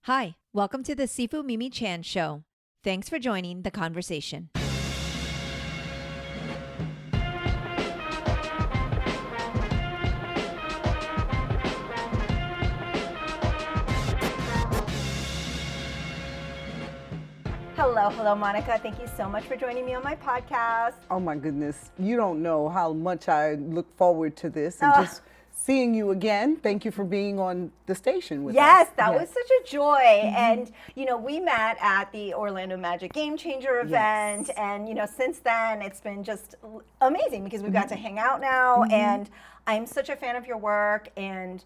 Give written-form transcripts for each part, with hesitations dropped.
Hi, welcome to the Sifu Mimi Chan Show. Thanks for joining the conversation. Hello, Monica. Thank you so much for joining me on my podcast. Oh my goodness, you don't know how much I look forward to this and just seeing you again. Thank you for being on the station with us. Yes, that was such a joy. And, we met at the Orlando Magic Game Changer event. Yes. And, since then it's been just amazing because we've got to hang out now. And I'm such a fan of your work and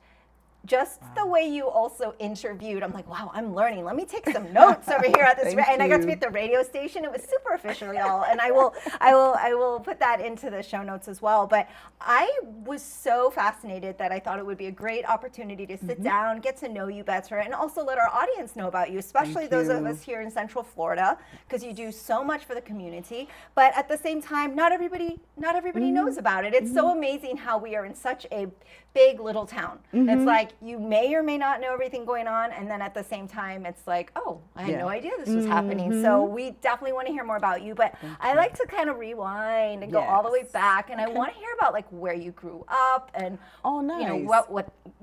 just the way you also interviewed, I'm like, wow, I'm learning. Let me take some notes over here at this. And I got to be at the radio station. It was super official, y'all. And I will put that into the show notes as well. But I was so fascinated that I thought it would be a great opportunity to sit down, get to know you better, and also let our audience know about you, especially those of us here in Central Florida, because you do so much for the community. But at the same time, not everybody knows about it. It's so amazing how we are in such a big little town. It's like you may or may not know everything going on, and then at the same time it's like, oh, I had no idea this was happening. So we definitely want to hear more about you, but I like to kind of rewind and go all the way back, and I want to hear about like where you grew up and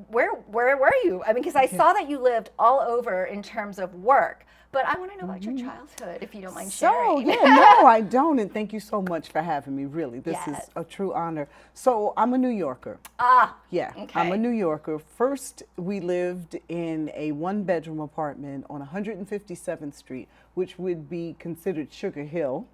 where were you? I mean, because I saw that you lived all over in terms of work. But I want to know about your childhood, if you don't mind sharing. No, I don't. And thank you so much for having me, really. This is a true honor. So I'm a New Yorker. Okay. I'm a New Yorker. First, we lived in a one-bedroom apartment on 157th Street, which would be considered Sugar Hill,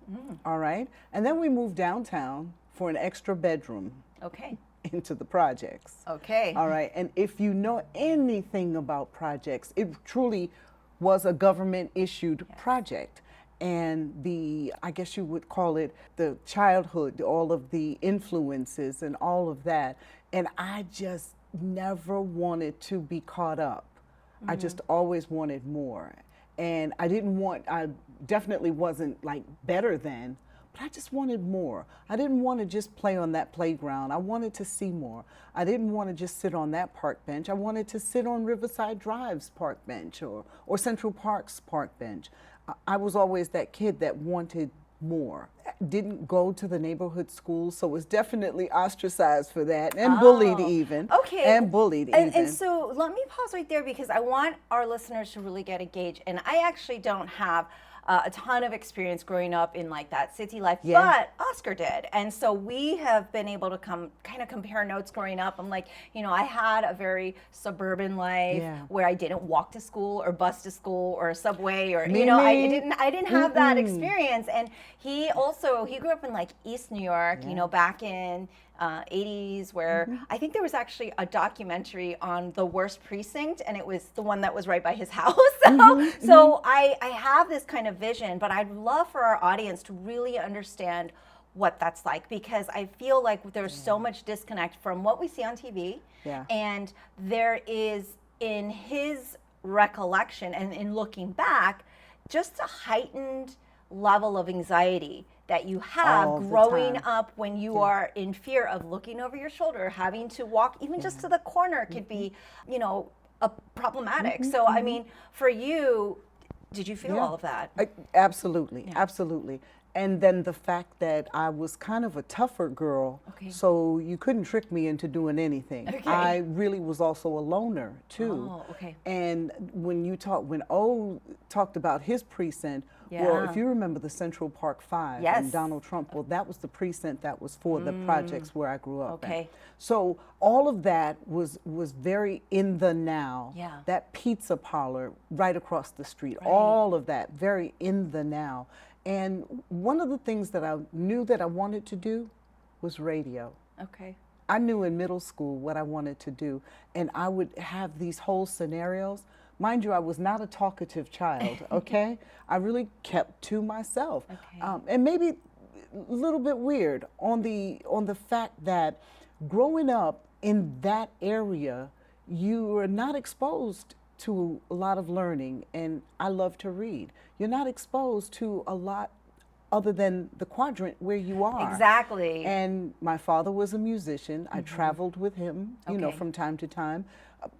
all right? And then we moved downtown for an extra bedroom. Okay. Into the projects. Okay. All right. And if you know anything about projects, it truly was a government issued project. And I guess you would call it the childhood, all of the influences and all of that. And I just never wanted to be caught up. I just always wanted more. And I definitely wasn't like better than, but I just wanted more. I didn't want to just play on that playground. I wanted to see more. I didn't want to just sit on that park bench. I wanted to sit on Riverside Drive's park bench or Central Park's park bench. I was always that kid that wanted more. Didn't go to the neighborhood school, so was definitely ostracized for that and bullied even. Okay. And bullied even. And so let me pause right there because I want our listeners to really get a gauge. And I actually don't have a ton of experience growing up in like that city life, but Oscar did. And so we have been able to kind of compare notes growing up. I'm like, I had a very suburban life where I didn't walk to school or bus to school or a subway or, I didn't have that experience. And he grew up in like East New York, back in 80s where I think there was actually a documentary on the worst precinct, and it was the one that was right by his house. So I have this kind of vision, but I'd love for our audience to really understand what that's like, because I feel like there's so much disconnect from what we see on TV, and there is in his recollection and in looking back just a heightened level of anxiety that you have growing up when you are in fear of looking over your shoulder, having to walk even just to the corner could be, problematic. So, I mean, for you, did you feel all of that? Absolutely. And then the fact that I was kind of a tougher girl, so you couldn't trick me into doing anything. I really was also a loner too. And when O talked about his precinct, well, if you remember the Central Park 5 and Donald Trump, well, that was the precinct that was for the projects where I grew up. So all of that was very in the now. That pizza parlor right across the street, all of that very in the now. And one of the things that I knew that I wanted to do was radio. I knew in middle school what I wanted to do, and I would have these whole scenarios. Mind you, I was not a talkative child, I really kept to myself. And maybe a little bit weird on the fact that growing up in that area, you are not exposed to a lot of learning, and I love to read. You're not exposed to a lot other than the quadrant where you are. Exactly. And my father was a musician. I traveled with him, from time to time.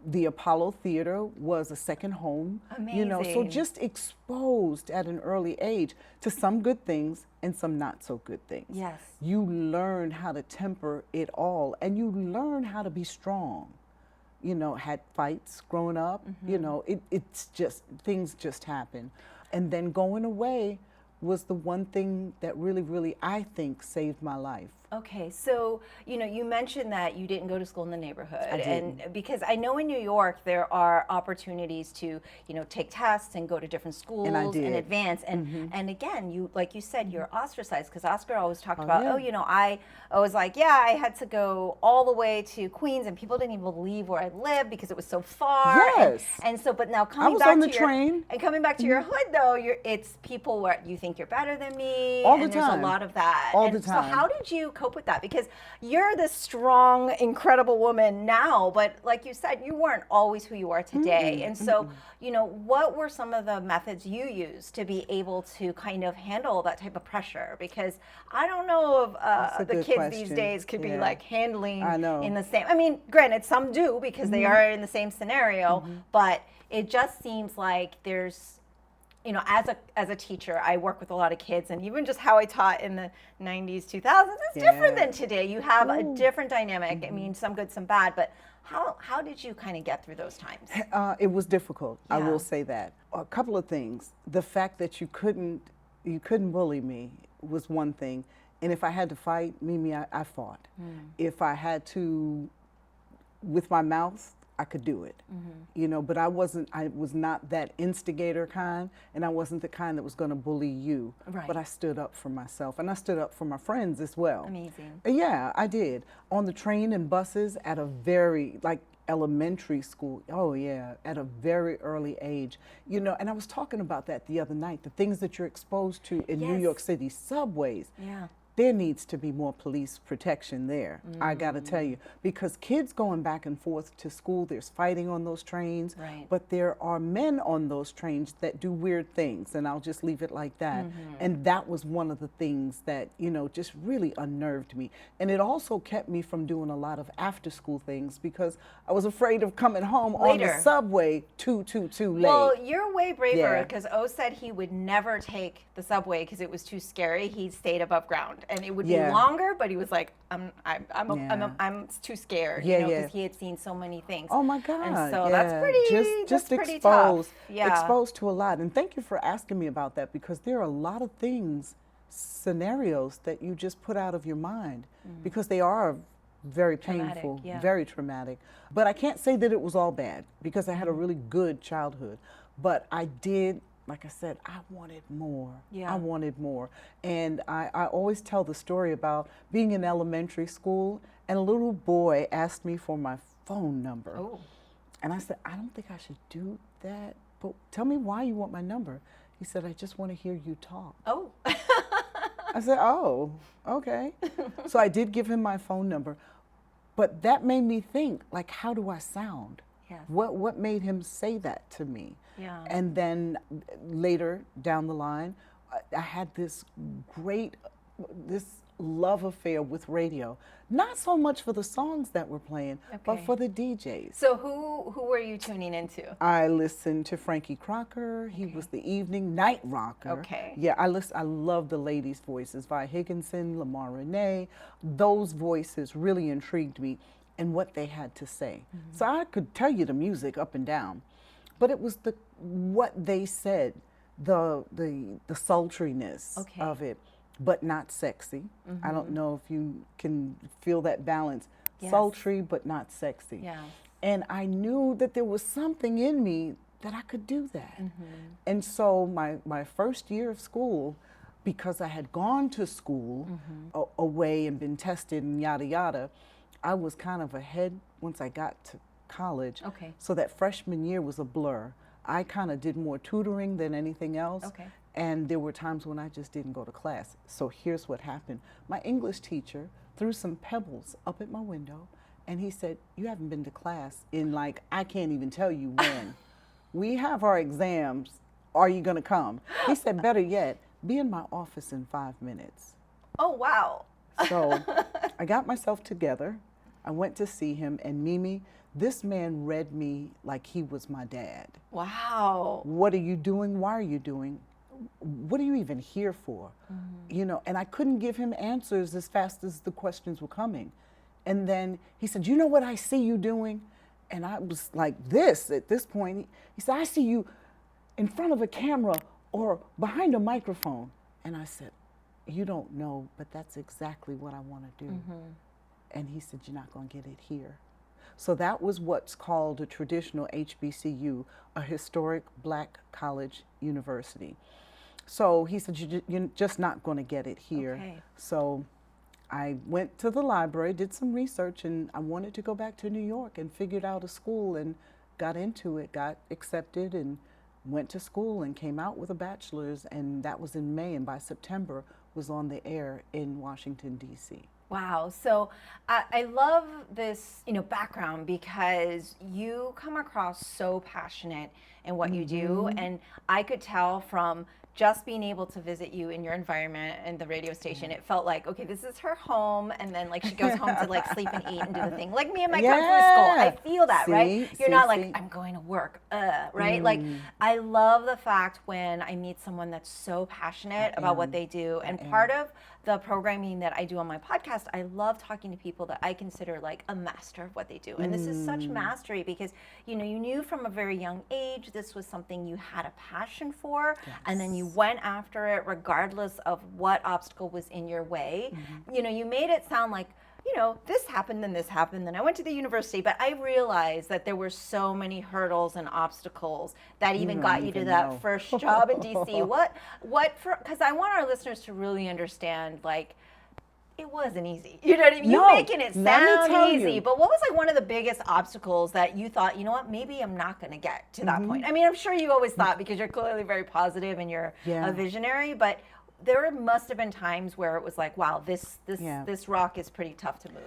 The Apollo Theater was a second home. Amazing. You know, so just exposed at an early age to some good things and some not so good things. Yes. You learn how to temper it all, and you learn how to be strong. You know, had fights growing up. You know, it's just, things just happen. And then going away was the one thing that really, really, I think, saved my life. Okay, so you mentioned that you didn't go to school in the neighborhood, I didn't. and because I know in New York there are opportunities to take tests and go to different schools And I did. in advance, and again, you like you said, you're ostracized because Oscar always talked Oh, about yeah. I was like, yeah, I had to go all the way to Queens and people didn't even believe where I lived because it was so far. Yes. And so, but now I coming was back on the to train. and coming back to your hood though, it's people where you think you're better than me, All the and there's a time. lot of that. All And the so time. how did you cope with that? Because you're this strong, incredible woman now, but like you said, you weren't always who you are today. And so, what were some of the methods you used to be able to kind of handle that type of pressure? Because I don't know if That's a the good kids these question. days could be Yeah. like handling I know. in the same. I mean, granted, some do because they are in the same scenario, but it just seems like there's as a teacher, I work with a lot of kids, and even just how I taught in the 90s, 2000s, it's different Yeah. than today. You have a different dynamic. I mean, some good, some bad, but how did you kind of get through those times? It was difficult. I Yeah. will say that. A couple of things. The fact that you couldn't bully me was one thing, and if I had to fight, Mimi, I fought. If I had to, with my mouth, I could do it. But I was not that instigator kind, and I wasn't the kind that was going to bully you. Right. But I stood up for myself, and I stood up for my friends as well. Amazing. Yeah, I did. On the train and buses at a very, like, elementary school. Oh yeah, at a very early age. And I was talking about that the other night, the things that you're exposed to in New Yes. York City subways. Yeah. There needs to be more police protection there. I got to tell you, because kids going back and forth to school, there's fighting on those trains, Right. but there are men on those trains that do weird things, and I'll just leave it like that. And that was one of the things that, just really unnerved me. And it also kept me from doing a lot of after school things because I was afraid of coming home on Later. the subway too late. Well, you're way braver Yeah. because O said he would never take the subway because it was too scary. He stayed above ground, and it would be Yeah. longer. But he was like, I'm Yeah. too scared, Yeah, because yeah. he had seen so many things. Oh my God! And so yeah. that's pretty. just that's pretty exposed, tough. Yeah. exposed to a lot. And thank you for asking me about that because there are a lot of things, scenarios that you just put out of your mind because they are very Traumatic, painful, yeah. very traumatic. But I can't say that it was all bad because I had a really good childhood. But I did. Like I said, I wanted more. Yeah. I wanted more. And I always tell the story about being in elementary school and a little boy asked me for my phone number. Oh. And I said, I don't think I should do that, but tell me why you want my number. He said, I just want to hear you talk. Oh. I said, oh, okay. So I did give him my phone number, but that made me think, like, how do I sound? Yes. What made him say that to me? Yeah. And then later down the line, I had this love affair with radio. Not so much for the songs that were playing, but Okay. for the DJs. So who were you tuning into? I listened to Frankie Crocker. He was the evening night rocker. Okay. Yeah, I love the ladies' voices. Vi Higginson, Lamar Renee. Those voices really intrigued me and what they had to say. So I could tell you the music up and down, but it was what they said, the sultriness Okay. of it, but not sexy. I don't know if you can feel that balance. Yes. Sultry, but not sexy. Yeah. And I knew that there was something in me that I could do that. And so my first year of school, because I had gone to school away and been tested and yada yada, I was kind of ahead once I got to college. Okay. So that freshman year was a blur. I kind of did more tutoring than anything else. Okay. And there were times when I just didn't go to class. So here's what happened. My English teacher threw some pebbles up at my window and he said, you haven't been to class in, like, I can't even tell you when. We have our exams. Are you gonna come? He said, better yet, be in my office in 5 minutes. Oh, wow. So I got myself together. I went to see him, and Mimi, This man read me like he was my dad. Wow. What are you doing? Why are you doing? What are you even here for? You know, and I couldn't give him answers as fast as the questions were coming. And then he said, you know what I see you doing? And I was like this at this point. He said, I see you in front of a camera or behind a microphone. And I said, you don't know, but that's exactly what I want to do. And he said, you're not going to get it here. So that was what's called a traditional HBCU, a historic black college university. So he said, you're just not going to get it here. Okay. So I went to the library, did some research, and I wanted to go back to New York and figured out a school and got into it, got accepted and went to school and came out with a bachelor's, and that was in May, and by September was on the air in Washington, D.C. Wow. So I love this, background because you come across so passionate in what you do. And I could tell from just being able to visit you in your environment and the radio station, it felt like, okay, this is her home. And then like she goes home to like sleep and eat and do the thing. Like me and my kung fu school. I feel that, right? You're not like, I'm going to work, right? Like I love the fact when I meet someone that's so passionate about what they do. And part of the programming that I do on my podcast, I love talking to people that I consider like a master of what they do. And this is such mastery because, you knew from a very young age, this was something you had a passion for, and then you went after it regardless of what obstacle was in your way. You made it sound like, this happened, then this happened, then I went to the university, but I realized that there were so many hurdles and obstacles that even got you to that first job in DC. Because I want our listeners to really understand, like, it wasn't easy. You know what I mean? You're making it sound easy, but what was like one of the biggest obstacles that you thought, you know what, maybe I'm not going to get to that point? I mean, I'm sure you always thought because you're clearly very positive and you're a visionary, but there must have been times where it was like, wow, this rock is pretty tough to move.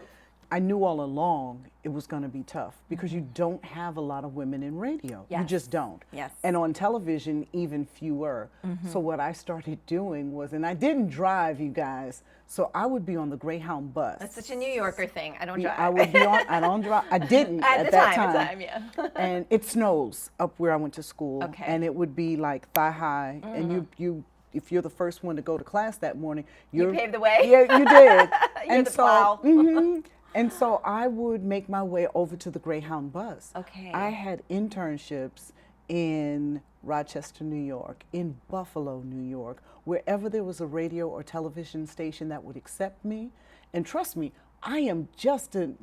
I knew all along it was going to be tough because you don't have a lot of women in radio. You just don't. Yes. And on television, even fewer. So what I started doing was, and I didn't drive, you guys, so I would be on the Greyhound bus. That's such a New Yorker thing. I don't drive. I would be on, I don't drive. I didn't at that time. Yeah. And it snows up where I went to school. Okay. And it would be like thigh high. And you if you're the first one to go to class that morning, you paved the way. Yeah, you did. You're and the so, plow. And so I would make my way over to the Greyhound bus. Okay. I had internships in Rochester, New York, in Buffalo, New York, wherever there was a radio or television station that would accept me. And trust me, I am just a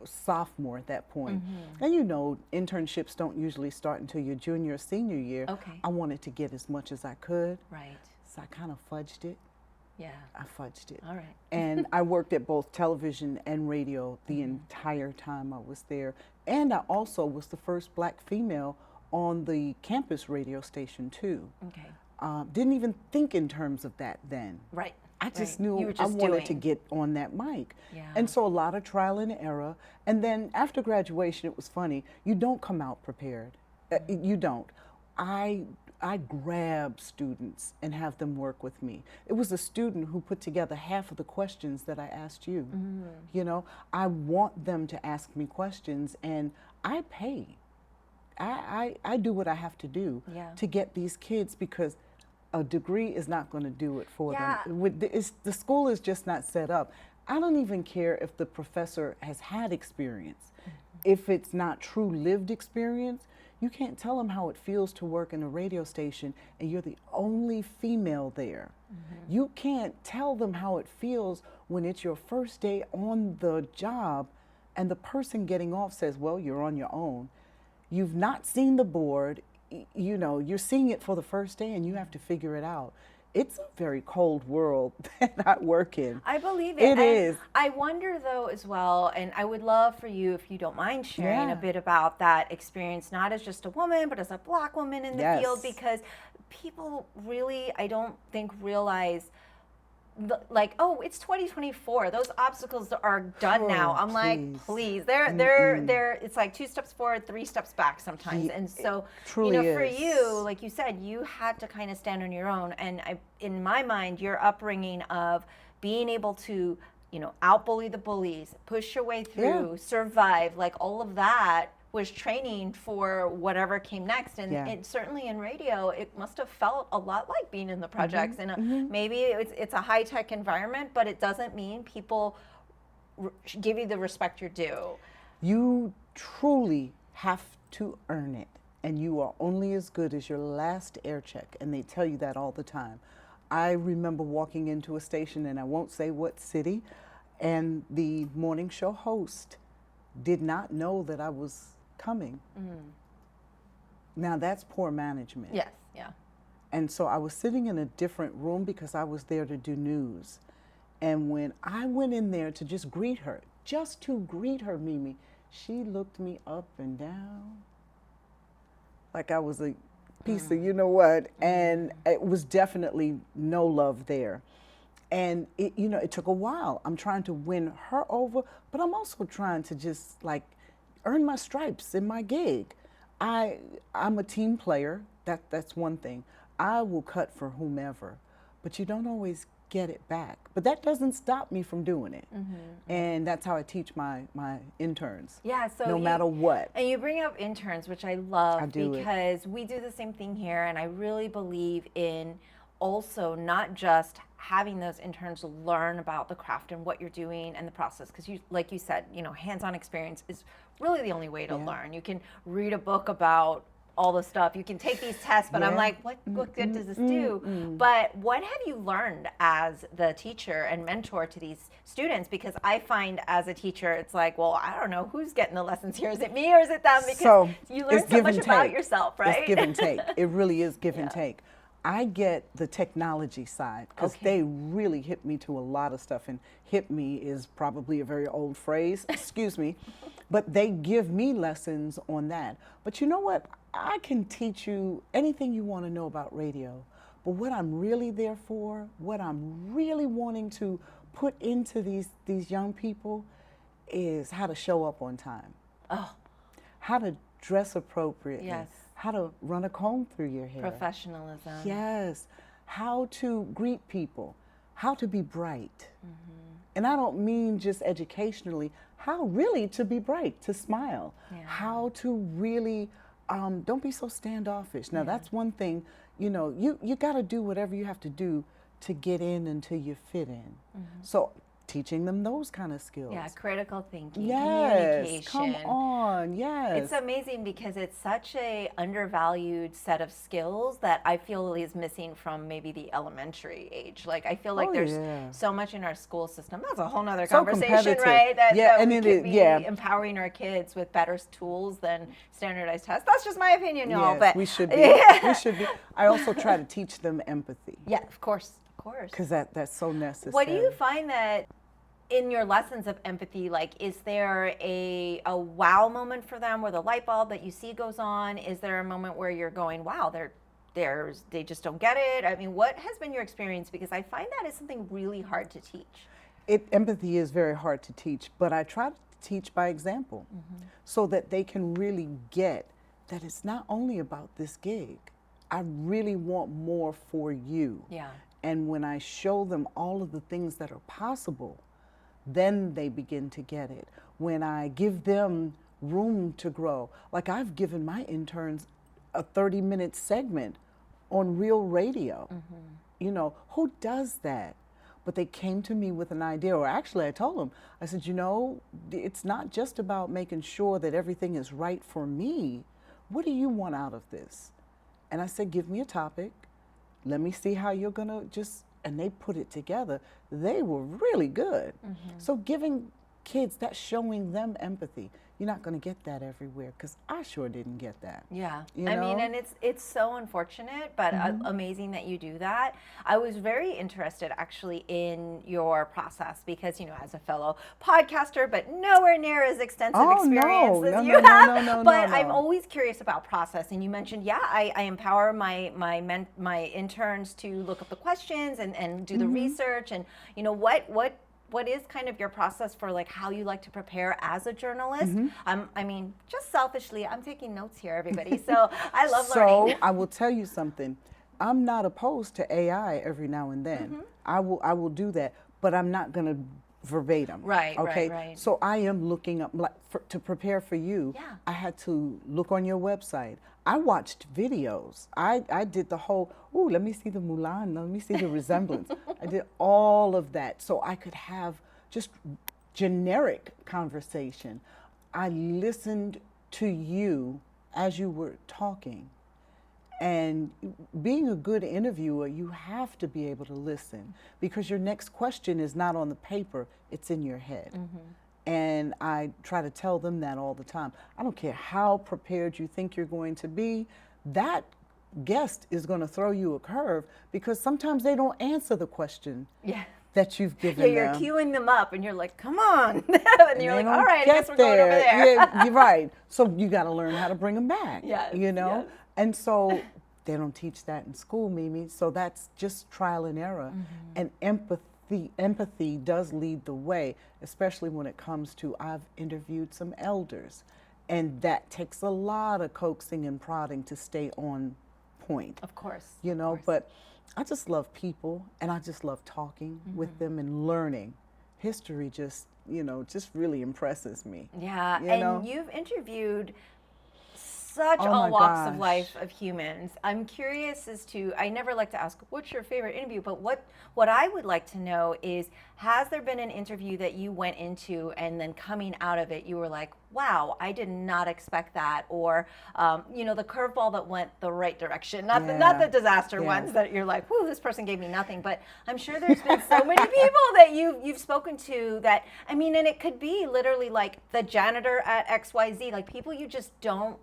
sophomore at that point. And internships don't usually start until your junior or senior year. Okay. I wanted to get as much as I could. Right. So I kind of fudged it. Yeah. I fudged it. All right. And I worked at both television and radio the entire time I was there. And I also was the first black female on the campus radio station too. Okay. Didn't even think in terms of that then. Right. I just knew I wanted to get on that mic. Yeah. And so a lot of trial and error. And then after graduation, it was funny. You don't come out prepared. You don't. I grab students and have them work with me. It was a student who put together half of the questions that I asked you. I want them to ask me questions, and I pay. I do what I have to do to get these kids, because a degree is not going to do it for them. The school is just not set up. I don't even care if the professor has had experience. If it's not true lived experience, you can't tell them how it feels to work in a radio station and you're the only female there. You can't tell them how it feels when it's your first day on the job and the person getting off says, well, you're on your own. You've not seen the board, you're seeing it for the first day and you have to figure it out. It's a very cold world that I work in. I believe it. It is. I wonder though as well, and I would love for you, if you don't mind, sharing a bit about that experience, not as just a woman, but as a black woman in the field, because people really, I don't think, realize oh, it's 2024. Those obstacles are done now. I'm like, please. They're it's like 2 steps forward, 3 steps back sometimes. And so, for you, like you said, you had to kind of stand on your own. And in my mind, your upbringing of being able to out-bully the bullies, push your way through, survive, like all of that was training for whatever came next. And it, certainly in radio, it must have felt a lot like being in the projects. And maybe it's a high-tech environment, but it doesn't mean people give you the respect you're due. You truly have to earn it. And you are only as good as your last air check. And they tell you that all the time. I remember walking into a station, and I won't say what city, and the morning show host did not know that I was coming. Now that's poor management. Yes, yeah. And so I was sitting in a different room because I was there to do news. And when I went in there to just greet her, Mimi, she looked me up and down like I was a piece of you know what, and it was definitely no love there. And it took a while. I'm trying to win her over, but I'm also trying to just like earn my stripes in my gig. I'm a team player. That's one thing. I will cut for whomever, but you don't always get it back. But that doesn't stop me from doing it. And that's how I teach my interns. Yeah, so no matter what. And you bring up interns, which I love because we do the same thing here, and I really believe in also not just having those interns learn about the craft and what you're doing and the process, because like you said, hands-on experience is really the only way to learn. You can read a book about all the stuff. You can take these tests, but I'm like, what good does this do? But what have you learned as the teacher and mentor to these students? Because I find as a teacher, it's like, well, I don't know who's getting the lessons here. Is it me or is it them? Because you learn so much about yourself, right? It's give and take. It really is give and take. I get the technology side because they really hip me to a lot of stuff, and hip me is probably a very old phrase, excuse me, but they give me lessons on that. But you know what? I can teach you anything you want to know about radio, but what I'm really there for, what I'm really wanting to put into these young people is how to show up on time. How to dress appropriately. Yes. How to run a comb through your hair. Professionalism. Yes. How to greet people. How to be bright. And I don't mean just educationally, how really to be bright, to smile. How to really, don't be so standoffish. Now that's one thing, you got to do whatever you have to do to get in until you fit in. So teaching them those kind of skills. Yeah, critical thinking, yes, communication. come on, yes. It's amazing because it's such a undervalued set of skills that I feel is missing from maybe the elementary age. Like I feel like there's so much in our school system. That's a whole nother conversation, right? That we could be empowering our kids with better tools than standardized tests. That's just my opinion, y'all. But we should be. We should be. I also try to teach them empathy. Yeah, of course. Because that's so necessary. What do you find that in your lessons of empathy, like, is there a wow moment for them where the light bulb that you see goes on? Is there a moment where you're going, wow, they just don't get it? I mean, what has been your experience? Because I find that is something really hard to teach. Empathy is very hard to teach, but I try to teach by example so that they can really get that it's not only about this gig. I really want more for you. Yeah. And when I show them all of the things that are possible, then they begin to get it. When I give them room to grow, like I've given my interns a 30-minute segment on real radio. Who does that? But they came to me with an idea, or actually I told them, I said, it's not just about making sure that everything is right for me. What do you want out of this? And I said, give me a topic. Let me see how you're gonna and they put it together. They were really good. So giving kids, that's showing them empathy. You're not gonna get that everywhere, because I sure didn't get that. Yeah, I mean, and it's so unfortunate, but amazing that you do that. I was very interested actually in your process because, as a fellow podcaster, but nowhere near as extensive experience as you have. But I'm always curious about process. And you mentioned, I empower my interns to look up the questions and do the research. And what is kind of your process for like how you like to prepare as a journalist? I mean, just selfishly, I'm taking notes here, everybody. So I love learning. So I will tell you something. I'm not opposed to AI every now and then. I will do that, but I'm not going to verbatim. Right, okay? right. So I am looking up, like, to prepare for you, Yeah. I had to look on your website. I watched videos. I did the whole, ooh, let me see the Mulan, let me see the resemblance. I did all of that so I could have just generic conversation. I listened to you as you were talking. And being a good interviewer, you have to be able to listen because your next question is not on the paper, it's in your head. And I try to tell them that all the time. I don't care how prepared you think you're going to be, that guest is going to throw you a curve because sometimes they don't answer the question Yeah. that you've given Yeah, you're them. queuing them up, and you're like, "Come on!" and you're They like, "All don't right, I get guess we're going over there." Yeah, you're right. So you got to learn how to bring them back. Yes, You know, yes. and so they don't teach that in school, Mimi. So that's just trial and error, and empathy. Empathy does lead the way, especially when it comes to. I've interviewed some elders, and that takes a lot of coaxing and prodding to stay on point. Of course. You of know, course. but I just love people and I just love talking with them and learning. History just, just really impresses me. Yeah, you and know? you've interviewed such Oh all my walks of gosh. life of humans. I'm curious as to, I never like to ask what's your favorite interview, but what I would like to know is, has there been an interview that you went into and then coming out of it you were like, wow, I did not expect that, or the curveball that went the right direction, not the disaster Yeah. ones that you're like, whoo, this person gave me nothing. But I'm sure there's been so many people that you've spoken to that, I mean, and it could be literally like the janitor at XYZ, like people you just don't,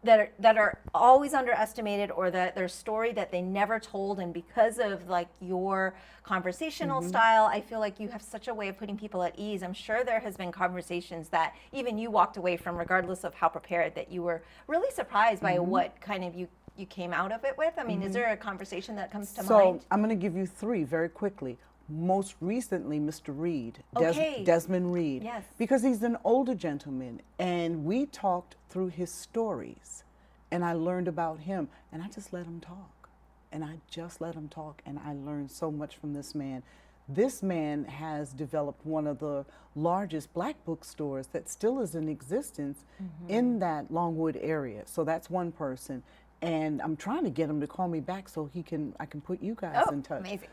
that are always underestimated, or that their story that they never told, and because of like your conversational style, I feel like you have such a way of putting people at ease. I'm sure there has been conversations that even you walked away from, regardless of how prepared, that you were really surprised by what kind of you came out of it with. I mean, is there a conversation that comes to mind? So I'm going to give you 3 very quickly. Most recently, Mr. Reed, Okay. Desmond Reed, Yes. because he's an older gentleman, and we talked through his stories, and I learned about him, and I just let him talk, and I learned so much from this man. This man has developed one of the largest black bookstores that still is in existence in that Longwood area. So that's one person. And I'm trying to get him to call me back so I can put you guys in touch. Amazing.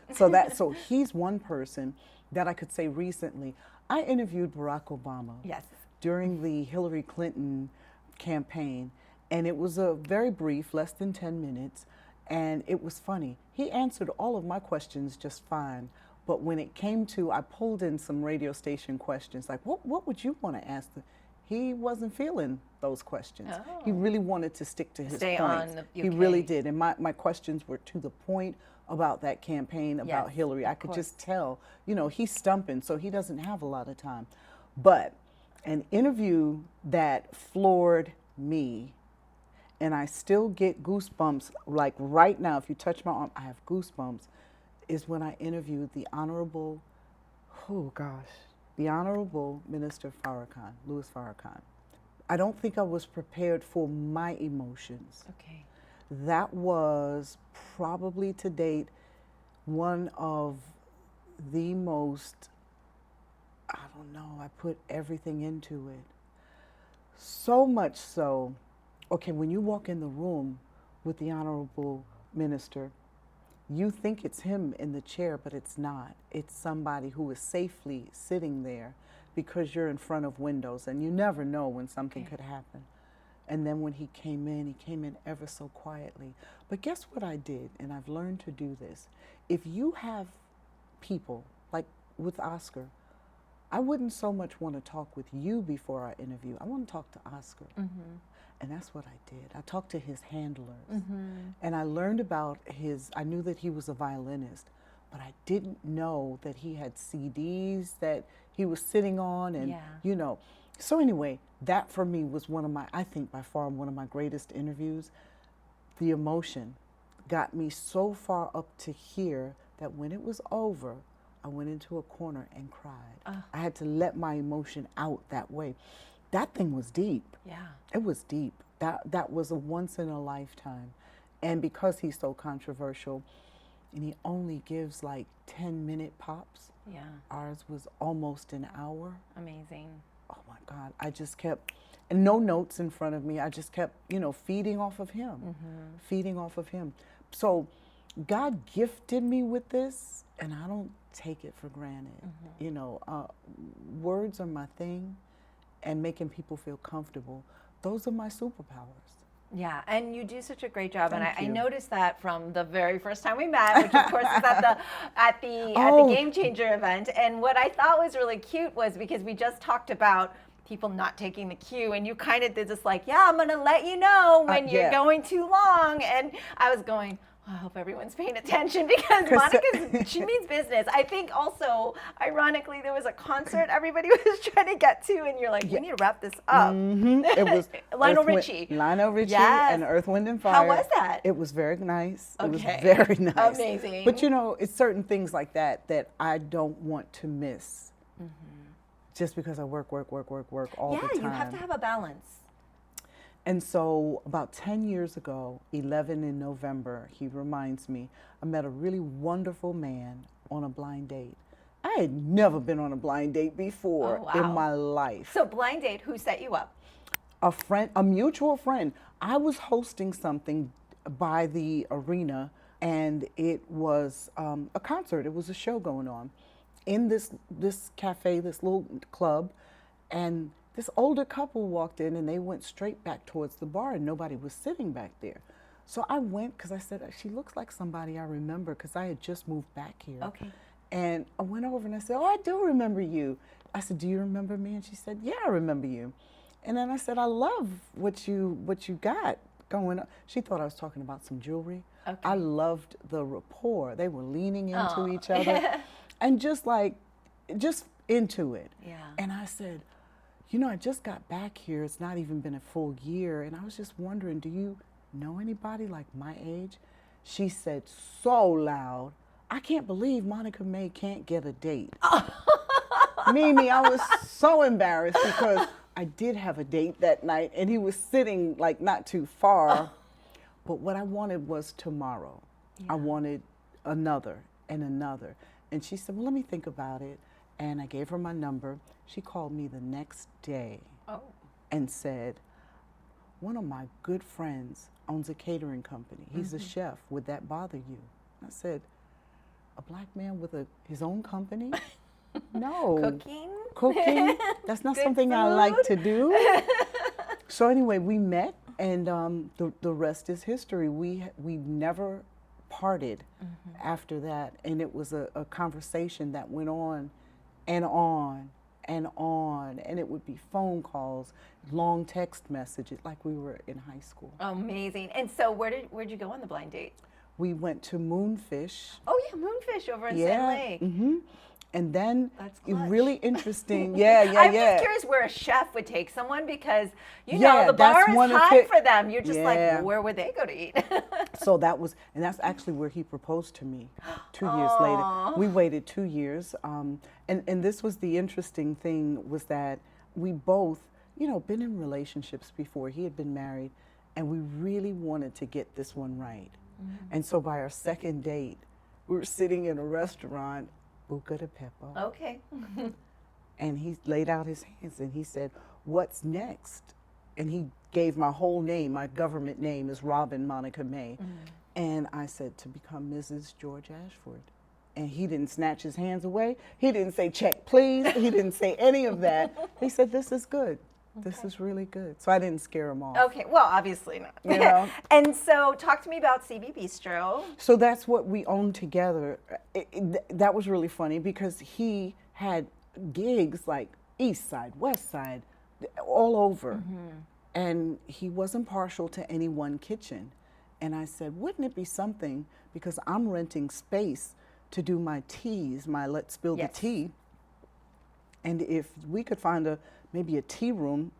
So he's one person that I could say recently. I interviewed Barack Obama Yes. during the Hillary Clinton campaign, and it was a very brief, less than 10 minutes, and it was funny. He answered all of my questions just fine, but when it came to, I pulled in some radio station questions, like what would you want to ask them? He wasn't feeling those questions. Oh. He really wanted to stick to his Stay points. on the- He really okay. did, and my questions were to the point about that campaign, about Yes, Hillary. I of could course. just tell, he's stumping, so he doesn't have a lot of time. But an interview that floored me, and I still get goosebumps, like right now, if you touch my arm, I have goosebumps, is when I interviewed the Honorable, the Honorable Minister Farrakhan, Louis Farrakhan. I don't think I was prepared for my emotions. Okay. That was probably to date one of the most, I don't know, I put everything into it. So much so, okay, when you walk in the room with the Honorable Minister, you think it's him in the chair, but it's not. It's somebody who is safely sitting there because you're in front of windows and you never know when something could happen. And then when he came in ever so quietly. But guess what I did? And I've learned to do this. If you have people, like with Oscar, I wouldn't so much want to talk with you before our interview. I want to talk to Oscar. And that's what I did. I talked to his handlers. And I learned about I knew that he was a violinist, but I didn't know that he had CDs that he was sitting on and, Yeah. So anyway, that for me was I think by far one of my greatest interviews. The emotion got me so far up to here that when it was over, I went into a corner and cried. I had to let my emotion out that way. That thing was deep. Yeah. It was deep. That was a once in a lifetime. And because he's so controversial and he only gives like 10-minute pops, Yeah. Ours was almost an hour. Amazing. Oh my God, I just kept, and no notes in front of me. I just kept, feeding off of him, feeding off of him. So God gifted me with this, and I don't take it for granted. Words are my thing, and making people feel comfortable. Those are my superpowers. Yeah, and you do such a great job, and Thank I you. noticed that from the very first time we met, which of course is at the Game Changer event. And what I thought was really cute was because we just talked about people not taking the cue, and you kind of did this like, yeah, I'm gonna let you know when you're going too long, and I was going, I hope everyone's paying attention because she means business. I think also, ironically, there was a concert everybody was trying to get to, and you're like, we need to wrap this up. It was Lionel Richie. Yes. And Earth, Wind, and Fire. How was that? It was very nice. Okay. It was very nice. Amazing. But it's certain things like that I don't want to miss. Just because I work all the time. Yeah, you have to have a balance. And so about 10 years ago, 11 in November, he reminds me, I met a really wonderful man on a blind date. I had never been on a blind date before in my life. So blind date, who set you up? A mutual friend. I was hosting something by the arena, and it was a concert. It was a show going on in this cafe, this little club, and this older couple walked in, and they went straight back towards the bar, and nobody was sitting back there. So I went because I said, she looks like somebody I remember, because I had just moved back here. Okay. And I went over and I said, oh, I do remember you. I said, do you remember me? And she said, yeah, I remember you. And then I said, I love what you got going on. She thought I was talking about some jewelry. Okay. I loved the rapport. They were leaning into each other and just into it. Yeah. And I said, I just got back here. It's not even been a full year. And I was just wondering, do you know anybody like my age? She said so loud, I can't believe Monica May can't get a date. Mimi, I was so embarrassed because I did have a date that night, and he was sitting like not too far. But what I wanted was tomorrow. Yeah. I wanted another and another. And she said, well, let me think about it. And I gave her my number. She called me the next day and said, one of my good friends owns a catering company. He's a chef. Would that bother you? I said, a black man with his own company? No. Cooking? That's not something I like to do. So anyway, we met, and the rest is history. We never parted after that, and it was a conversation that went on and on and on, and it would be phone calls, long text messages, like we were in high school. Amazing. And so where'd you go on the blind date? We went to Moonfish. Oh yeah, Moonfish over in Sand Lake. And then That's really interesting. I'm just curious where a chef would take someone, because the bar is high for them. You're just like, well, where would they go to eat? So that's actually where he proposed to me 2 years later. We waited 2 years. And this was the interesting thing, was that we both, been in relationships before. He had been married, and we really wanted to get this one right. And so by our second date, we were sitting in a restaurant, Buca de Beppo. Okay. And he laid out his hands and he said, what's next? And he gave my whole name. My government name is Robin Monica May. And I said, to become Mrs. George Ashford. And he didn't snatch his hands away. He didn't say, check, please. He didn't say any of that. He said, this is good. This is really good. So I didn't scare him off. Okay, well, obviously not. And so talk to me about CB Bistro. So that's what we owned together. That was really funny because he had gigs like East Side, West Side, all over. And he wasn't partial to any one kitchen. And I said, wouldn't it be something, because I'm renting space to do my teas, my Let's Spill the Tea. And if we could find maybe a tea room,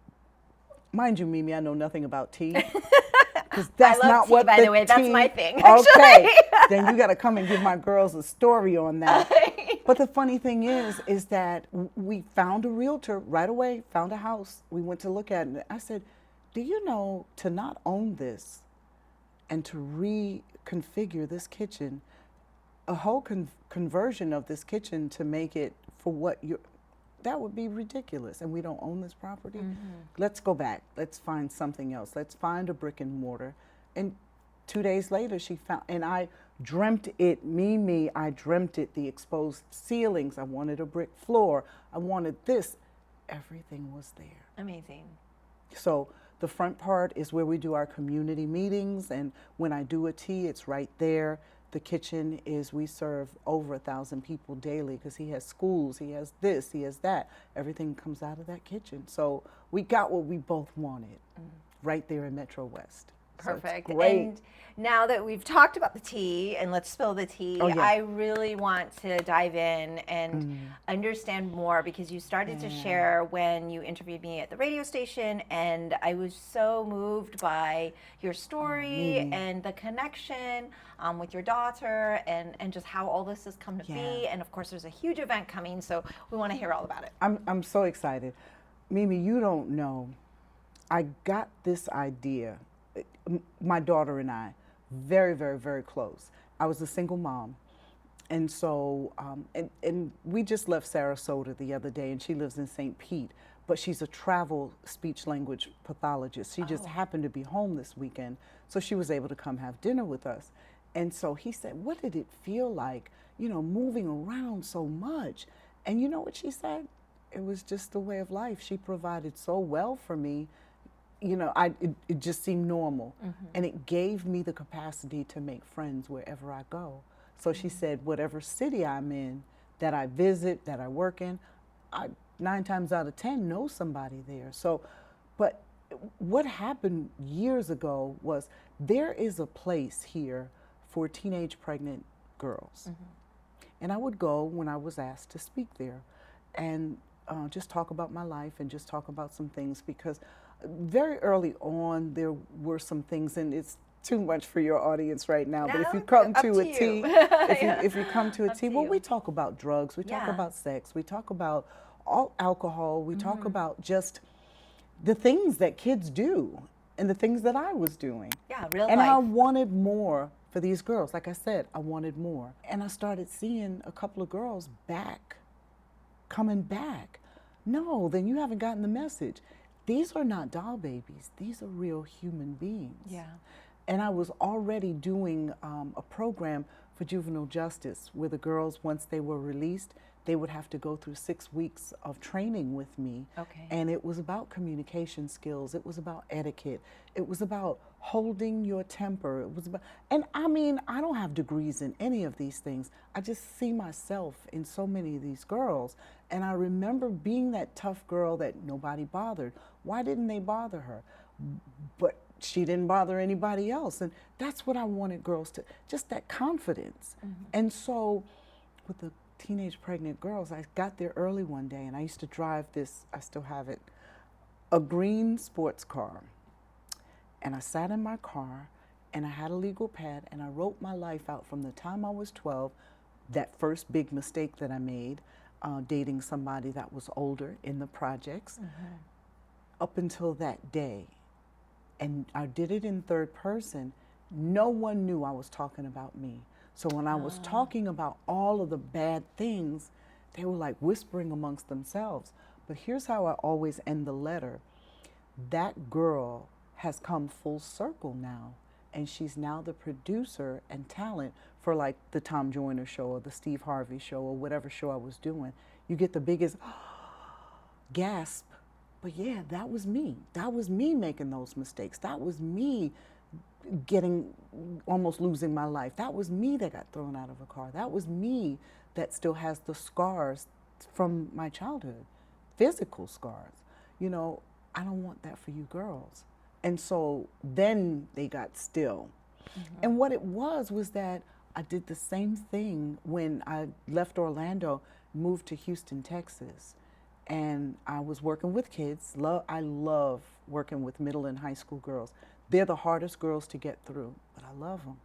mind you, Mimi, I know nothing about tea. Because that's not tea, what by the way, that's my thing. Okay, then you got to come and give my girls a story on that. But the funny thing is that we found a realtor right away, found a house. We went to look at it. I said, do you know, to not own this and to reconfigure this kitchen, a whole conversion of this kitchen to make it for what you, that would be ridiculous. And we don't own this property. Let's go back. Let's find something else. Let's find a brick and mortar. And 2 days later, she found, and I dreamt it, I dreamt it, the exposed ceilings. I wanted a brick floor. I wanted this. Everything was there. Amazing. So the front part is where we do our community meetings, and when I do a tea, it's right there. The kitchen is, we serve over 1,000 people daily because he has schools, he has this, he has that. Everything comes out of that kitchen. So we got what we both wanted right there in Metro West. Perfect. So great. And now that we've talked about the tea, and let's spill the tea, I really want to dive in and understand more, because you started to share when you interviewed me at the radio station, and I was so moved by your story and the connection with your daughter, and just how all this has come to be. And of course, there's a huge event coming, so we want to hear all about it. I'm so excited. Mimi, you don't know, I got this idea. My daughter and I, very, very, very close. I was a single mom. And so, and we just left Sarasota the other day, and she lives in St. Pete, but she's a travel speech language pathologist. She just happened to be home this weekend, so she was able to come have dinner with us. And so he said, what did it feel like, you know, moving around so much? And you know what she said? It was just the way of life. She provided so well for me. You know, it just seemed normal. And it gave me the capacity to make friends wherever I go. So she said, whatever city I'm in, that I visit, that I work in, I 9 times out of 10 know somebody there. So, but what happened years ago was there is a place here for teenage pregnant girls. And I would go when I was asked to speak there and just talk about my life and just talk about some things, because very early on, there were some things, and it's too much for your audience right now, but if you come to a tea, if you come to a tea, well, we talk about drugs, we talk about sex, we talk about all alcohol, we talk about just the things that kids do and the things that I was doing. Yeah, real and life. I wanted more for these girls. Like I said, I wanted more. And I started seeing a couple of girls coming back. No, then you haven't gotten the message. These are not doll babies. These are real human beings. Yeah. And I was already doing a program for juvenile justice where the girls, once they were released, they would have to go through 6 weeks of training with me. Okay. And it was about communication skills. It was about etiquette. It was about holding your temper. It was about, and I mean, I don't have degrees in any of these things. I just see myself in so many of these girls. And I remember being that tough girl that nobody bothered. Why didn't they bother her? But she didn't bother anybody else. And that's what I wanted girls to, just that confidence. And so with the teenage pregnant girls, I got there early one day, and I used to drive this, I still have it, a green sports car. And I sat in my car, and I had a legal pad, and I wrote my life out from the time I was 12, that first big mistake that I made, dating somebody that was older in the projects, up until that day. And I did it in third person. No one knew I was talking about me. So when I was talking about all of the bad things, they were like whispering amongst themselves. But here's how I always end the letter. That girl has come full circle now, and she's now the producer and talent for like the Tom Joyner show or the Steve Harvey show or whatever show I was doing. You get the biggest gasp. But yeah, that was me. That was me making those mistakes. That was me almost losing my life. That was me that got thrown out of a car. That was me that still has the scars from my childhood, physical scars. You know, I don't want that for you girls. And so then they got still. And what it was that I did the same thing when I left Orlando, moved to Houston, Texas. And I was working with kids. I love working with middle and high school girls. They're the hardest girls to get through, but I love them.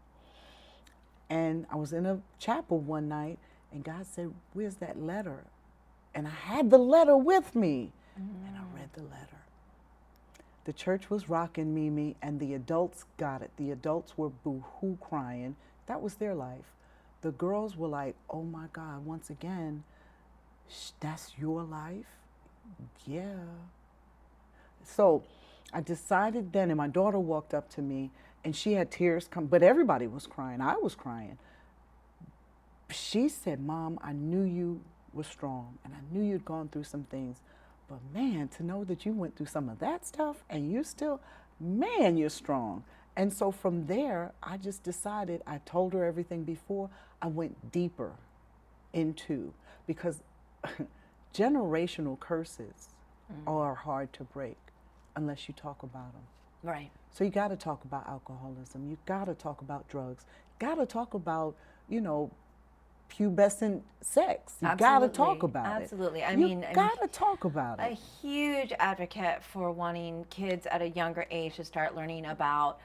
And I was in a chapel one night, and God said, where's that letter? And I had the letter with me, and I read the letter. The church was rocking Mimi, and the adults got it. The adults were boo-hoo crying. That was their life. the girls were like, oh my God, once again, that's your life? Yeah. So I decided then, and my daughter walked up to me and she had tears come, but everybody was crying. I was crying. She said, Mom, I knew you were strong and I knew you'd gone through some things, but man, to know that you went through some of that stuff and you still, man, you're strong. And so from there, I just decided, I told her everything before, I went deeper into, because generational curses are hard to break unless you talk about them. Right. So you got to talk about alcoholism. You got to talk about drugs. Got to talk about, you know, pubescent sex. You got to talk about it. Absolutely. You got to talk about a it. huge advocate for wanting kids at a younger age to start learning about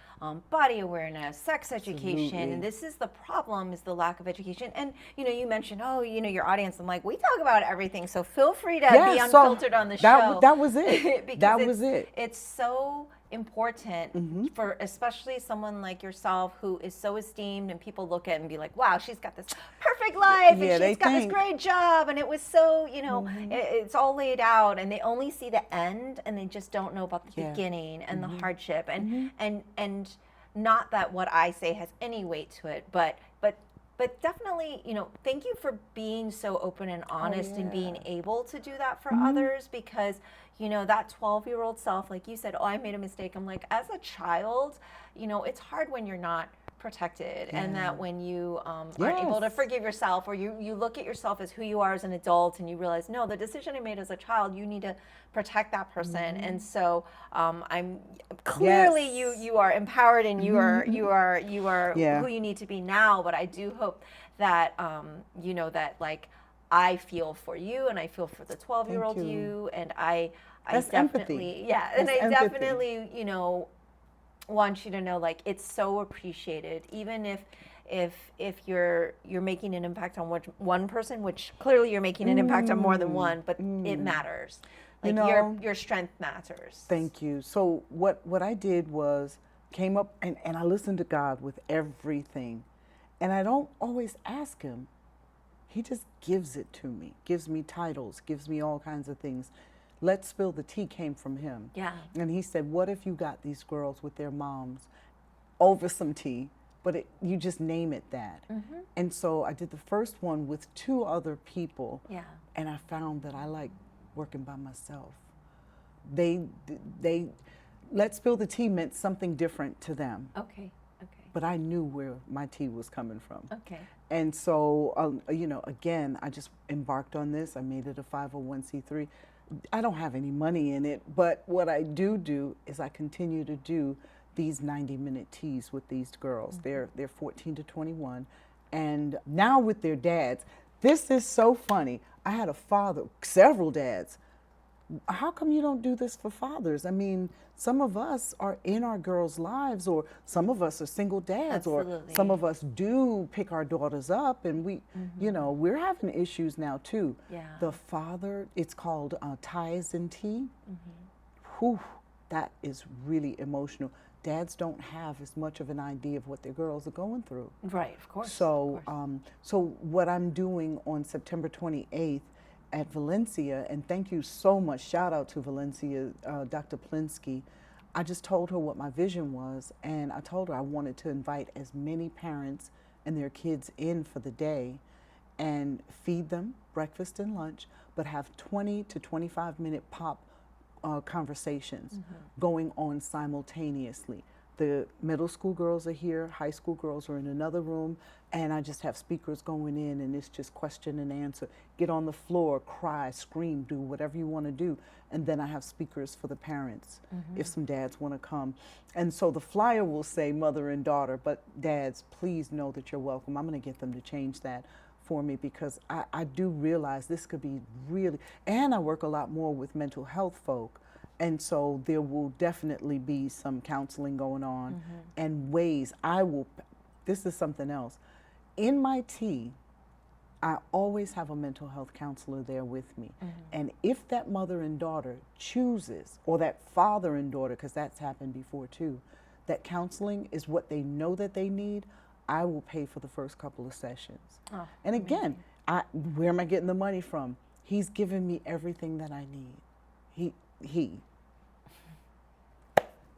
body awareness, sex education. Absolutely. And this is the problem, is the lack of education. And, you know, you mentioned, oh, you know, your audience. I'm like, we talk about everything. So feel free to be unfiltered on the show. That was it. Because was it. It's so important for especially someone like yourself who is so esteemed, and people look at and be like, wow, she's got this perfect life and she's got this great job, and it was so, you know, it's all laid out, and they only see the end and they just don't know about the beginning and the hardship, and not that what I say has any weight to it, but definitely, you know, thank you for being so open and honest and being able to do that for others, because, you know, that 12-year-old self, like you said, oh, I made a mistake. I'm like, as a child, you know, it's hard when you're not protected, and that when you aren't able to forgive yourself, or you look at yourself as who you are as an adult, and you realize, no, the decision I made as a child, you need to protect that person. And so I'm clearly you are empowered, and you are who you need to be now. But I do hope that you know, that like I feel for you, and I feel for the 12-year-old you, and I definitely definitely, you know, want you to know, like, it's so appreciated, even if you're making an impact on one person, which clearly you're making an impact on more than one, but it matters. Like, you know, your strength matters. Thank you. So what I did was came up and I listened to God with everything, and I don't always ask him. He just gives it to me, gives me titles, gives me all kinds of things. Let's Spill the Tea came from him. Yeah. And he said, what if you got these girls with their moms over some tea, but you just name it that. And so I did the first one with 2 other people. Yeah. And I found that I like working by myself. They Let's Spill the Tea meant something different to them. Okay. But I knew where my tea was coming from. Okay. And so, you know, again, I just embarked on this. I made it a 501c3. I don't have any money in it, but what I do is I continue to do these 90-minute teas with these girls. They're 14 to 21, and now with their dads. This is so funny. I had a father, several dads. How come you don't do this for fathers? I mean, some of us are in our girls' lives, or some of us are single dads, or some of us do pick our daughters up, and we, you know, we're having issues now too. Yeah. The father, it's called ties and tea. Whew, that is really emotional. Dads don't have as much of an idea of what their girls are going through. Right, of course. So, so what I'm doing on September 28th at Valencia, and thank you so much, shout out to Valencia, Dr. Plinsky. I just told her what my vision was, and I told her I wanted to invite as many parents and their kids in for the day and feed them breakfast and lunch, but have 20 to 25-minute pop conversations going on simultaneously. The middle school girls are here, high school girls are in another room, and I just have speakers going in, and it's just question and answer. Get on the floor, cry, scream, do whatever you want to do. And then I have speakers for the parents if some dads want to come. And so the flyer will say mother and daughter, but dads, please know that you're welcome. I'm going to get them to change that for me, because I do realize this could be really, and I work a lot more with mental health folk. And so there will definitely be some counseling going on and ways this is something else. In my tea, I always have a mental health counselor there with me. And if that mother and daughter chooses, or that father and daughter, because that's happened before too, that counseling is what they know that they need, I will pay for the first couple of sessions. Oh, and again, where am I getting the money from? He's given me everything that I need. He.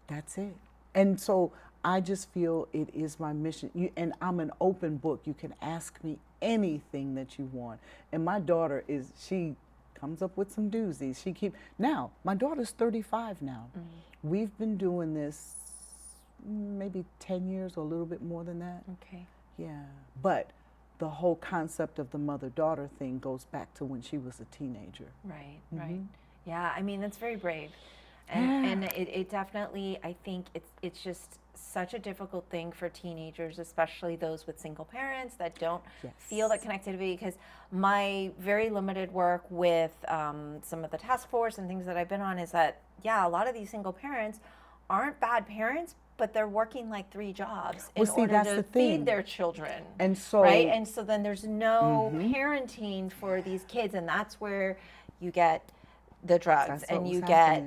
That's it. And so I just feel it is my mission. And I'm an open book. You can ask me anything that you want. And my daughter she comes up with some doozies. Now, my daughter's 35 now. We've been doing this maybe 10 years or a little bit more than that. Okay. Yeah. But the whole concept of the mother-daughter thing goes back to when she was a teenager. Right, right. Yeah, I mean, that's very brave. And it definitely, I think it's just such a difficult thing for teenagers, especially those with single parents that don't feel that connectivity. Because my very limited work with some of the task force and things that I've been on is that, a lot of these single parents aren't bad parents, but they're working like 3 jobs in order to feed their children. And so, right? And so then there's no parenting for these kids, and that's where you get the drugs and you get,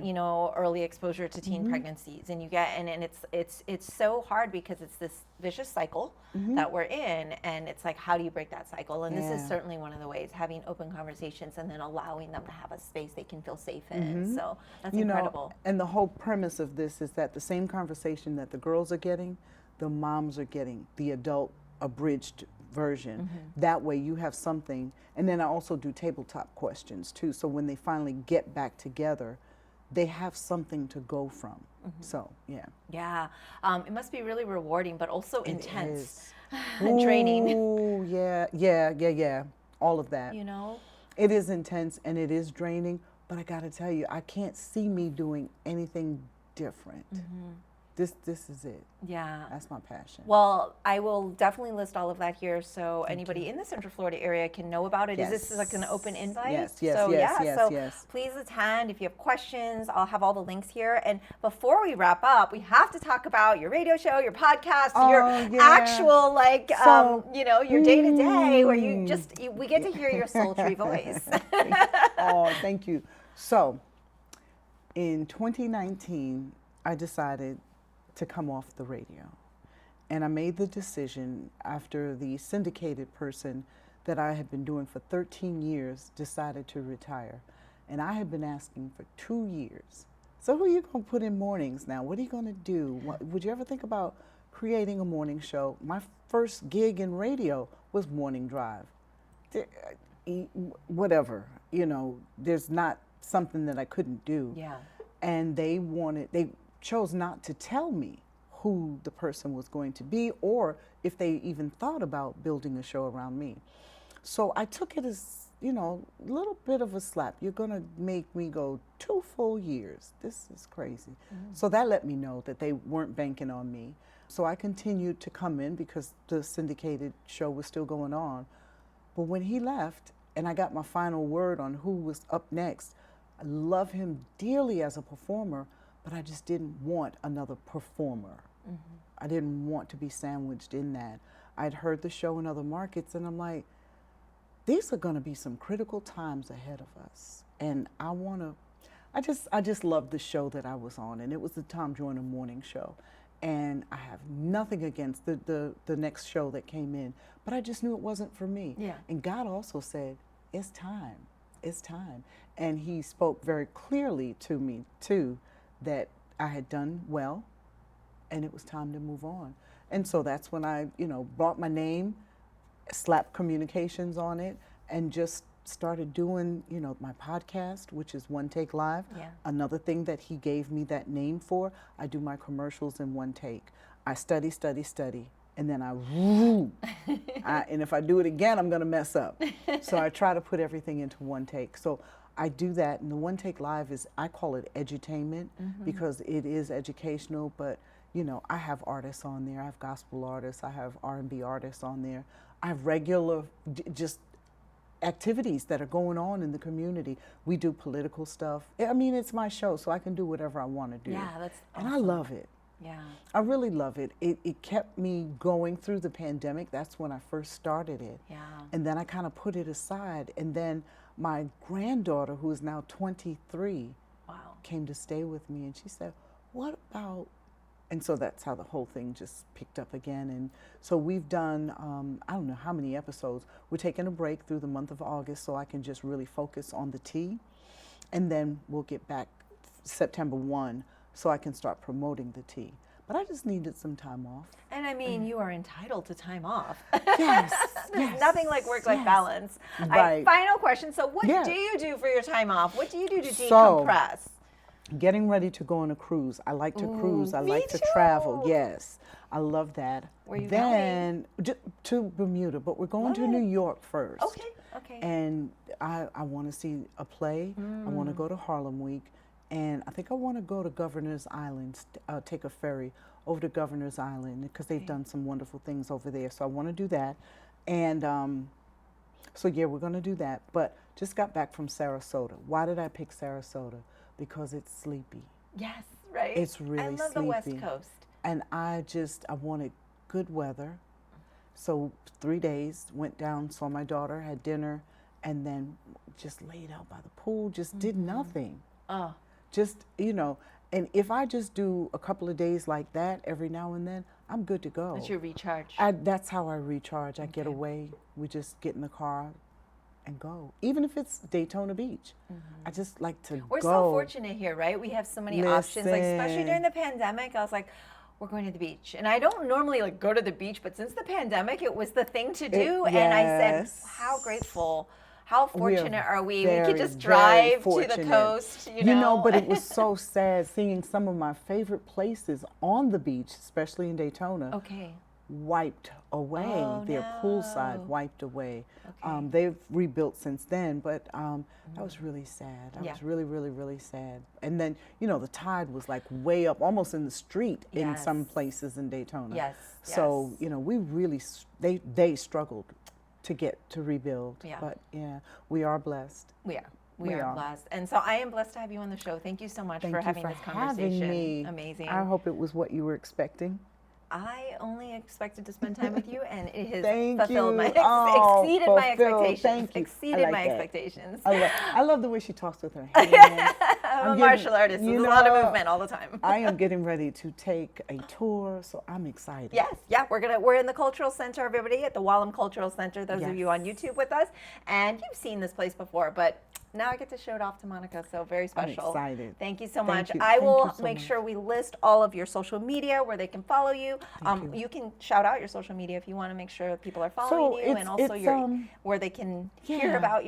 early exposure to teen pregnancies, and you get, and it's so hard because it's this vicious cycle that we're in, and it's like, how do you break that cycle? And this is certainly one of the ways, having open conversations and then allowing them to have a space they can feel safe in. So that's incredible. And the whole premise of this is that the same conversation that the girls are getting, the moms are getting, the adult abridged version. That way you have something. And then I also do tabletop questions too. So when they finally get back together, they have something to go from. So, yeah. Yeah. It must be really rewarding, but also intense. Draining. Oh, yeah. All of that. It is intense and it is draining, but I got to tell you, I can't see me doing anything different. This is it. Yeah. That's my passion. Well, I will definitely list all of that here so anybody in the Central Florida area can know about it. Is this like an open invite? Yes. Please attend. If you have questions, I'll have all the links here. And before we wrap up, we have to talk about your radio show, your podcast, your actual, your day-to-day where we get to hear your sultry voice. Thank you. So, in 2019, I decided to come off the radio. And I made the decision after the syndicated person that I had been doing for 13 years decided to retire. And I had been asking for 2 years. So who are you going to put in mornings now? What are you going to do? Would you ever think about creating a morning show? My first gig in radio was Morning Drive. Whatever, there's not something that I couldn't do. Yeah. And they chose not to tell me who the person was going to be or if they even thought about building a show around me. So I took it as, a little bit of a slap. You're going to make me go 2 full years. This is crazy. So that let me know that they weren't banking on me. So I continued to come in because the syndicated show was still going on. But when he left and I got my final word on who was up next, I love him dearly as a performer, but I just didn't want another performer. I didn't want to be sandwiched in that. I'd heard the show in other markets and I'm like, these are going to be some critical times ahead of us. And I just loved the show that I was on, and it was the Tom Joyner morning show. And I have nothing against the next show that came in, but I just knew it wasn't for me. Yeah. And God also said, it's time. It's time. And he spoke very clearly to me too, that I had done well and it was time to move on. And so that's when I, brought my name, slapped communications on it, and just started doing, my podcast, which is One Take Live. Yeah. Another thing that he gave me that name for, I do my commercials in one take. I study, and then and if I do it again, I'm gonna mess up. So I try to put everything into one take. So I do that, and the One Take Live I call it edutainment because it is educational, but I have artists on there. I have gospel artists. I have R&B artists on there. I have regular just activities that are going on in the community. We do political stuff. I mean, it's my show, so I can do whatever I want to do. Yeah, that's awesome. And I love it. Yeah. I really love it. It kept me going through the pandemic. That's when I first started it. Yeah. And then I kind of put it aside. And then my granddaughter, who is now 23, Wow. came to stay with me, and she said, what about And so that's how the whole thing just picked up again. And so we've done, I don't know how many episodes. We're taking a break through the month of August so I can just really focus on the tea. And then we'll get back September 1 so I can start promoting the tea. But I just needed some time off. And I mean, you are entitled to time off. Yes. There's nothing like work-life balance. Right. Final question. So what do you do for your time off? What do you do to So, decompress? Getting ready to go on a cruise. I like to cruise. I like to travel. Yes. I love that. Where are you going? To Bermuda, but we're going to New York first. Okay. Okay. And I want to see a play. I want to go to Harlem Week. And I think I want to go to Governor's Island, take a ferry over to Governor's Island because they've done some wonderful things over there. So I want to do that. And so yeah, we're going to do that. But just got back from Sarasota. Why did I pick Sarasota? Because it's sleepy. Yes, right. It's really I love sleepy. the West Coast. And I wanted good weather. So 3 days, went down, saw my daughter, had dinner, and then just laid out by the pool, just did nothing. Oh. Just, and if I just do a couple of days like that every now and then, I'm good to go. That's your recharge. That's how I recharge. I get away. We just get in the car and go. Even if it's Daytona Beach. I just like to go. We're so fortunate here, right? We have so many options, like especially during the pandemic. I was like, we're going to the beach. And I don't normally go to the beach, but since the pandemic, it was the thing to do. And I said, how grateful, how fortunate are we? We could just drive to the coast, But it was so sad seeing some of my favorite places on the beach, especially in Daytona. Wiped away. Their poolside wiped away. They've rebuilt since then, but that was really sad. I was really, really, really sad. And then, the tide was way up, almost in the street in some places in Daytona. So, we really, they struggled to rebuild. But yeah, we are blessed. We are blessed. And so I am blessed to have you on the show. Thank you so much for having this conversation. Having me. Amazing. I hope it was what you were expecting. I only expected to spend time with you, and it has exceeded my expectations. Exceeded my expectations. I love the way she talks with her hands. I'm a martial artist. So there's a lot of movement all the time. I am getting ready to take a tour, so I'm excited. Yes, yeah, we're in the Cultural Center, everybody, at the Wallam Cultural Center. Those of you on YouTube with us, and you've seen this place before, but now I get to show it off to Monica, so very special. I'm excited. Thank you so much. I will make sure we list all of your social media where they can follow you. You can shout out your social media if you want to make sure people are following you, and also where they can hear about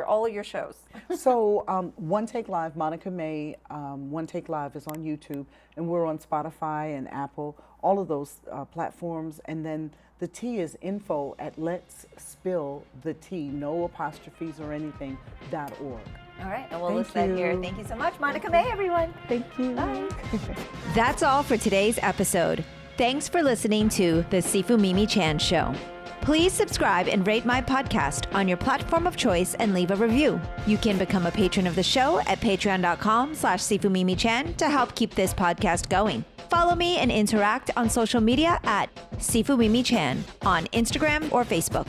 all of your shows. So One Take Live, Monica May, One Take Live is on YouTube, and we're on Spotify and Apple, all of those platforms, and then the tea is info at Let's Spill the Tea, no apostrophes or anything, .org. All right, and we'll list that here. Thank you so much, Monica May, everyone. Thank you. Bye. That's all for today's episode. Thanks for listening to The Sifu Mimi Chan Show. Please subscribe and rate my podcast on your platform of choice and leave a review. You can become a patron of the show at patreon.com/SifuMimiChan to help keep this podcast going. Follow me and interact on social media at Sifu Mimi Chan on Instagram or Facebook.